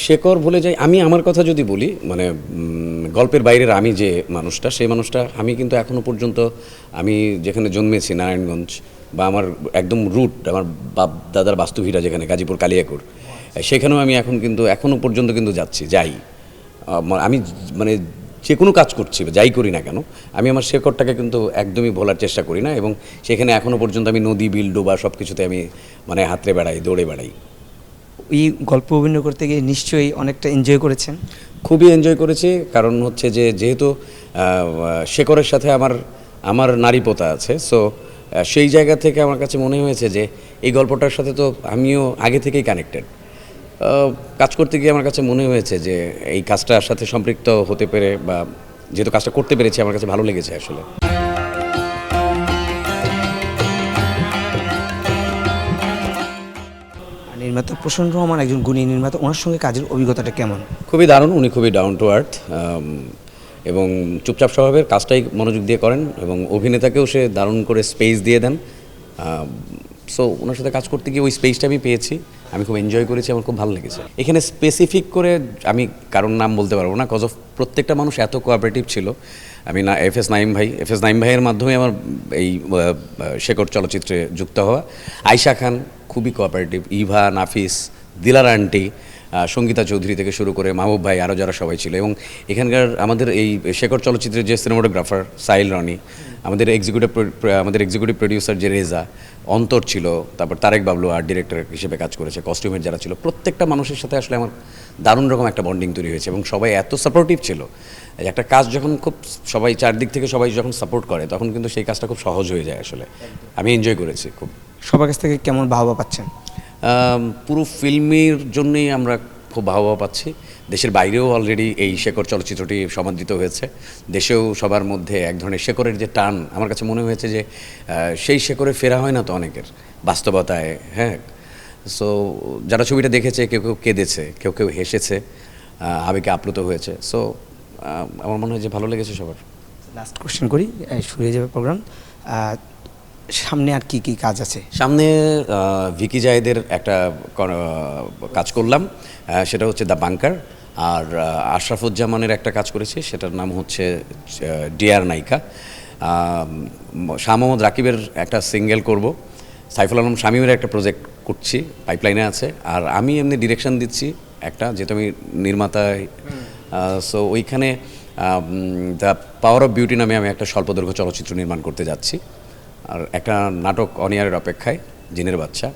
শেকর ভুলে যাই, আমি আমার কথা যদি বলি, মানে গল্পের বাইরের আমি যে মানুষটা, সেই মানুষটা আমি কিন্তু এখনও পর্যন্ত, আমি যেখানে জন্মেছি নারায়ণগঞ্জ, বা আমার একদম রুট, আমার বাপ দাদার বাস্তুভিটা যেখানে গাজীপুর কালিয়াকৈর, সেখানেও আমি এখনও পর্যন্ত কিন্তু যাই। আমি মানে যে কোনো কাজ করছি, যাই করি না কেন, আমি আমার শেকড়টাকে কিন্তু একদমই ভোলার চেষ্টা করি না, এবং সেখানে এখনও পর্যন্ত আমি নদী, বিল, ডোবা সব কিছুতে আমি মানে হাতড়ে বেড়াই, দৌড়ে বেড়াই। এই গল্প অভিনয় করতে গিয়ে নিশ্চয়ই অনেকটা এনজয় করেছেন। খুবই এনজয় করেছি, কারণ হচ্ছে যে যেহেতু শেকরের সাথে আমার আমার নারীপোতা আছে, সো সেই জায়গা থেকে আমার কাছে মনে হয়েছে যে এই গল্পটার সাথে তো আমিও আগে থেকেই কানেক্টেড। কাজ করতে গিয়ে আমার কাছে মনে হয়েছে যে এই কাজটার সাথে সম্পৃক্ত হতে পেরে, বা যেহেতু কাজটা করতে পেরেছি, আমার কাছে ভালো লেগেছে আসলে। নির্মাতা প্রসন্ন রহমান একজন গুণী নির্মাতা, ওনার সঙ্গে কাজের অভিজ্ঞতাটা কেমন? খুবই দারুণ, উনি খুবই ডাউন টু আর্থ, এবং চুপচাপ স্বভাবের, কাজটাই মনোযোগ দিয়ে করেন, এবং অভিনেতাকেও সে দারুণ করে স্পেস দিয়ে দেন। সো ওনার সাথে কাজ করতে গিয়ে ওই স্পেসটা আমি পেয়েছি, আমি খুব এনজয় করেছি, আমার খুব ভালো লেগেছে। এখানে স্পেসিফিক করে আমি কারোর নাম বলতে পারবো না, কজ অফ প্রত্যেকটা মানুষ এত কোঅপারেটিভ ছিল। আমি না এফ এস নাইম ভাইয়ের মাধ্যমে আমার এই শেকড় চলচ্চিত্রে যুক্ত হওয়া। আয়শা খান খুবই কোঅপারেটিভ, ইভা, নাফিস, দিলারা আন্টি, সঙ্গীতা চৌধুরী থেকে শুরু করে মাহবুব ভাই, আরও যারা সবাই ছিল। এবং এখানকার আমাদের এই শেকড় চলচ্চিত্রের যে সিনেমাটোগ্রাফার সাহিল রনি, আমাদের এক্সিকিউটিভ প্রডিউসার যে রেজা, অন্তর ছিল, তারপর তারেক বাবলু আর্ট ডিরেক্টর হিসেবে কাজ করেছে, কস্টিউমের যারা ছিল, প্রত্যেকটা মানুষের সাথে আসলে আমার দারুণ রকম একটা বন্ডিং তৈরি হয়েছে, এবং সবাই এত সাপোর্টিভ ছিল। একটা কাজ যখন খুব সবাই চারদিক থেকে সবাই যখন সাপোর্ট করে, তখন কিন্তু সেই কাজটা খুব সহজ হয়ে যায় আসলে। আমি এনজয় করেছি খুব। সবার কাছ থেকে কেমন বাহবা পাচ্ছেন? পুরো ফিল্মের জন্যই আমরা খুব বাহবা পাচ্ছি। দেশের বাইরেও অলরেডি এই শেকড় চলচ্চিত্রটি সমাদৃত হয়েছে, দেশেও সবার মধ্যে এক ধরনের শেকড়ের যে টান, আমার কাছে মনে হয়েছে যে সেই শেকড়ে ফেরা হয় না তো অনেকের বাস্তবতায়। হ্যাঁ, সো যারা ছবিটা দেখেছে, কেউ কেউ কেঁদেছে, কেউ কেউ হেসেছে, আবেগে আপ্লুত হয়েছে। সো আমার মনে হয় যে ভালো লেগেছে সবার। লাস্ট কোশ্চেন করি, শুরু হয়ে যাবে প্রোগ্রাম। সামনে আর কি কি কাজ আছে? সামনে ভিকি জায়েদের একটা কাজ করলাম, সেটা হচ্ছে দ্য বাংকার। আর আশরাফুজ্জামানের একটা কাজ করেছি, সেটার নাম হচ্ছে ডিয়ার নায়িকা। শাহ মোহাম্মদ রাকিবের একটা সিঙ্গেল করব। সাইফুল আলম শামীমের একটা প্রজেক্ট করছি, পাইপলাইনে আছে। আর আমি এমনি ডিরেকশন দিচ্ছি একটা, যেহেতু আমি নির্মাতা। সো ওইখানে দ্য পাওয়ার অফ বিউটি নামে আমি একটা স্বল্পদৈর্ঘ্য চলচ্চিত্র নির্মাণ করতে যাচ্ছি। আর একটা নাটক অনিয়ারের অপেক্ষায়, জিনের বাচ্চা।